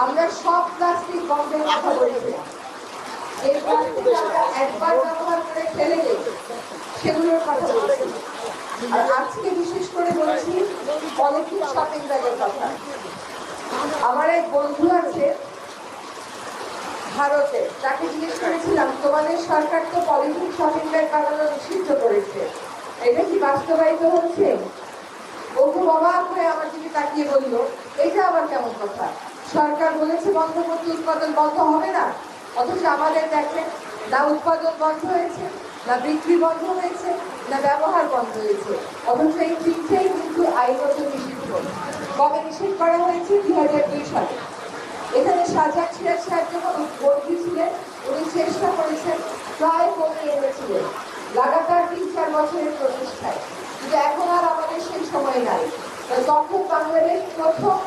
আমরা সব প্লাস্টিক বন্ধের কথা বলেছি। এই প্লাস্টিক আমরা একবার ব্যবহার করে ফেলে দিই, সেগুলোর কথা বলছি। আর আজকে বিশেষ করে বলছি পলিথিন শপিং ব্যাগের কথা। আমার এক বন্ধু আছে ভারতে, তাকে জিজ্ঞেস করেছিলাম তোমাদের সরকার তো পলিথিন শপিং ব্যাগ বানানো নিষিদ্ধ করেছে, এটা কি বাস্তবায়িত হচ্ছে? বন্ধু অবাক হয়ে আমার দিকে তাকিয়ে বলল, এটা আবার কেমন কথা? সরকার বলেছে বন্ধ করতে, উৎপাদন বন্ধ হবে না, অথচ আমাদের দেখেন না উৎপাদন বন্ধ হয়েছে, না বিক্রি বন্ধ হয়েছে, না ব্যবহার বন্ধ হয়েছে। অথচ এই তিনটেই কিন্তু আইনত নিষিদ্ধ। কবে নিষেধ করা হয়েছে? 2002 সালে। এখানে সাজাক সিরাজ সাহেব যখন বন্দী ছিলেন, উনি চেষ্টা করেছেন, প্রায় কমিয়ে এনেছিলেন লাগাতার 3-4 বছরের প্রচেষ্টায়, কিন্তু এখন আর আমাদের সেই সময় নাই। তখন বাংলাদেশ প্রথম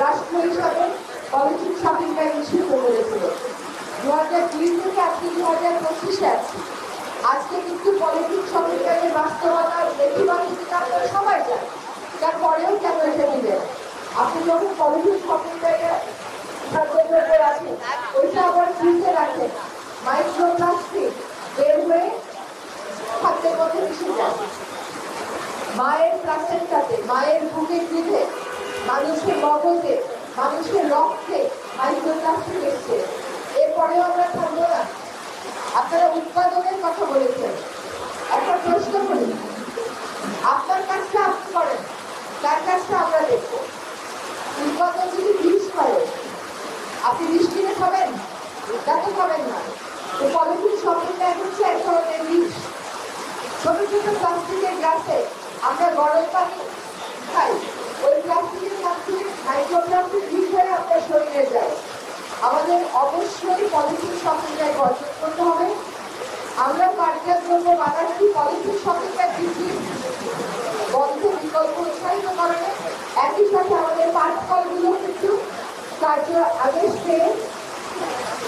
রাষ্ট্র হিসাবে পলিথিন শপিং ব্যাগ নিষিদ্ধ করেছিল। 2002 থেকে আজকে 2025-এ আছি। আজকে কিন্তু পলিথিন শপিং ব্যাগের বাস্তবতার নেতিবাচকতা আপনারা সবাই জানেন, তারপরেও কেন এটা দিবেন? আপনি যখন পলিথিন শপিং ব্যাগে আছেন, ওইটা আবার ফ্রিজে রাখেন, মাইক্রোপ্লাস্টিক বের হয়ে খাদ্যের মধ্যে মিশে যায়। মায়ের প্লাসেন্টাতে, মায়ের বুকে দুধে, মানুষের মগজে, মানুষের রক্তে মাইক্রোপ্লাস্টিক এসছে। এরপরেও আমরা থাকবো না। আপনারা উৎপাদনের কথা বলেছেন, একটা প্রশ্ন করি, আপনার কাজটা আপনি করেন, তার কাজটা আমরা দেখবো। উৎপাদন যদি বিষ করে, আপনি বিষ কিনে খাবেন? তা তো খাবেন না। পলিথিন শপিং ব্যাগ হচ্ছে এক ধরনের বিষ। ছোট ছোট প্লাস্টিকের গ্লাসে আমরা গরম পানি খাই, ওই প্লাস্টিকের মধ্যে মাইক্রোপ্লাস্টিক বিষ হয়ে আপনার শরীরে যায়। আমাদের অবশ্যই পলিথিন শপিং ব্যাগ বর্জন করতে হবে। আমরা পাটজাত দ্রব্য বানাচ্ছি পলিথিন শপিং ব্যাগ দিচ্ছি বন্ধের বিকল্প উৎসাহিত কারণে। একই সাথে আমাদের পাট ফলগুলো কিন্তু কার্য আদেশ পেয়ে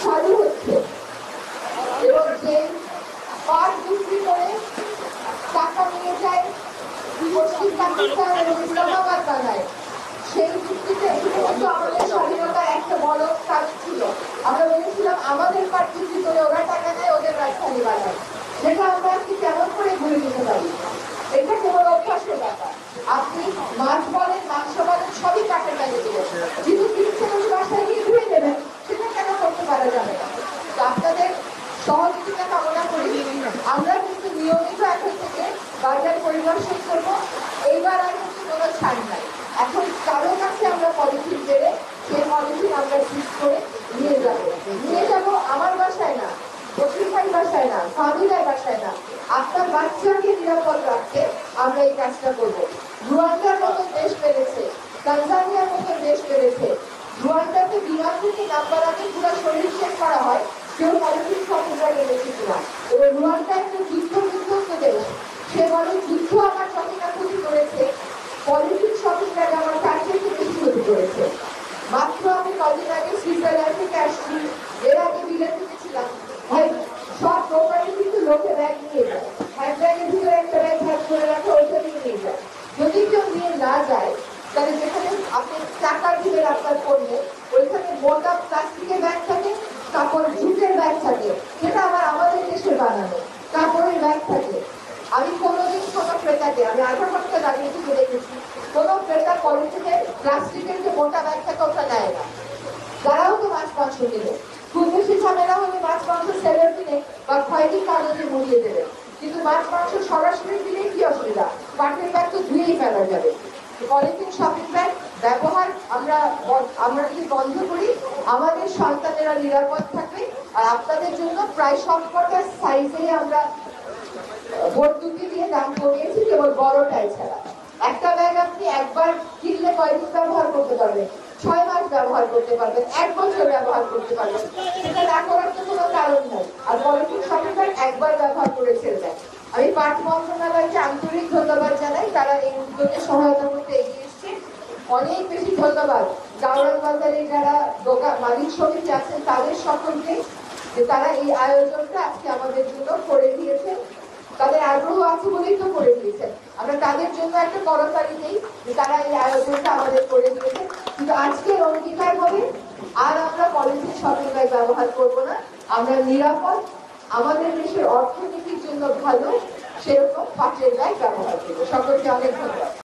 চালু হচ্ছে, এবং যে পাট বিক্রি করে টাকা নিয়ে যায় পশ্চিম পাকিস্তান এবং ইসলামাবাদ বানায়, সেই ভিত্তিতে কিন্তু আমাদের স্বাধীনতার একটা বড় কাজ ছিল। আমরা বলেছিলাম আমাদের পাট বিক্রি করে ওরা টাকা নেয়, ওদের রাজধানী বানায়। সেটা আমরা আজকে কেমন করে ঘুরে নিতে পারি? এটা কেবল অভ্যাসের ব্যাপার। আপনি মাছ বলেন, মাংস বলেন, সবই কাটে কাটে দেবেন, কিন্তু কিনছেন ওই বাসায় গিয়ে ধুয়ে দেবেন, সেটা কেন করতে পারা যাবে না? তো আপনাদের সহযোগিতা কামনা করি। আমরা কিন্তু নিয়মিত এখন থেকে বাজার পরিদর্শন করবো। এইবার আর কিন্তু কোনো ছাড় নাই। এখন কারো কাছে আমরা পলিথিন দেবে, সেই পলিথিন আমরা ঠিক করে নিয়ে যাবো আমার বাসায় না, বসির ভাই বাসায় না, ফামিলার বাসায় না, আপনার বাচ্চাকে নিরাপদ রাখতে আমরা এই কাজটা করবো। রুয়ান্ডার মতন দেশ পেরেছে, তানজানিয়ার মতন দেশ পেরেছে। রুয়ান্ডাতে বিমান থেকে নাম্বার আগে পুরো শরীর চেক করা হয়, কেউ পলিথিন শপিং ব্যাগে রেখেছিল না। এবার রুয়ান্ডা একটা যুদ্ধ দেশ, সে বলে যুদ্ধ আমার যত না ক্ষতি করেছে, পলিথিন শপিং ব্যাগ আমার তার থেকে বেশি ক্ষতি করেছে। মাত্র আমি কদিন আগে সুইজারল্যান্ড থেকে আসছি, এর আগে বিলেতে গেছিলাম। ভাই সব প্রোপার্টি কিন্তু লোকে ব্যাগ নিয়ে যায়, হ্যান্ড ব্যাগের ভিতরে একটা ব্যাগ হ্যাক করে রাখে, ওইটা নিয়ে যায়। যদি কেউ নিয়ে না যায়, তাহলে যেখানে আপনি টাকার ভিতরে আপনার করলে ওইখানে মোটা প্লাস্টিকের ব্যাগ থাকে, কাপড় জুটের ব্যাগ থাকে, সেটা আবার আমাদের দেশের বানানো কাপড়ের ব্যাগ থাকে। আমি কোনোদিন কোনো ক্রেতাকে, আমি 18 বছর দাঁড়িয়ে থেকে দেখেছি, কোনো ক্রেতা পলিথিনের প্লাস্টিকের যে মোটা ব্যাগ থাকে ওটা নেয় না। যারাও তো মাছ মাংস নেবে, খুব বেশি ঝামেলা হলে মাছ মাংস সেলের কিনে বা খয়েরি কাগজে মুড়িয়ে দেবে, কিন্তু মাছ মাংস সরাসরি দিলেই কি অসুবিধা? কাঠের ব্যাগ তো ধুয়েই ফেলা যাবে। পলিথিন শপিং ব্যাগ ব্যবহার আমরা যদি বন্ধ করি, আমাদের সন্তানেরা নিরাপদ থাকবে। আর আপনাদের জন্য প্রায় সবকটা সাইজে আমরা ভর্তুকি দিয়ে দাম কমিয়েছি, কেবল বড়টাই ছাড়া। একটা ব্যাগ আপনি একবার কিনলে কয়দিন ব্যবহার করতে পারবেন? 6 মাস ব্যবহার করতে পারবেন, 1 বছর ব্যবহার করতে পারবেন। সেটা না করার তো কোনো কারণ নাই। আর পলিথিন শপিং ব্যাগ একবার ব্যবহার করে ছেড়ে দেয়। আমি পাট মন্ত্রণালয়কে আন্তরিক ধন্যবাদ জানাই, তারা এই উদ্যোগে সহায়তা করতে এগিয়ে এসছে। অনেক বেশি ধন্যবাদ গাওরান বাজারে যারা দোকান মালিক সমিতি আছেন তাদের সকলকে, যে তারা এই আয়োজনটা আজকে আমাদের জন্য করে দিয়েছেন। তাদের আগ্রহ আছে বলেই তো করে দিয়েছেন। আমরা তাদের জন্য একটা করতালি দেই যে তারা এই আয়োজনটা আমাদের করে দিয়েছে। কিন্তু আজকের অঙ্গীকার হবে আর আমরা পলিথিন শপিং ব্যাগ ব্যবহার করব না, আমরা নিরাপদ, আমাদের দেশের অর্থনীতির জন্য ভালো সেরকম পাটের ব্যাগ ব্যবহার করবো। সকলকে অনেক ধন্যবাদ।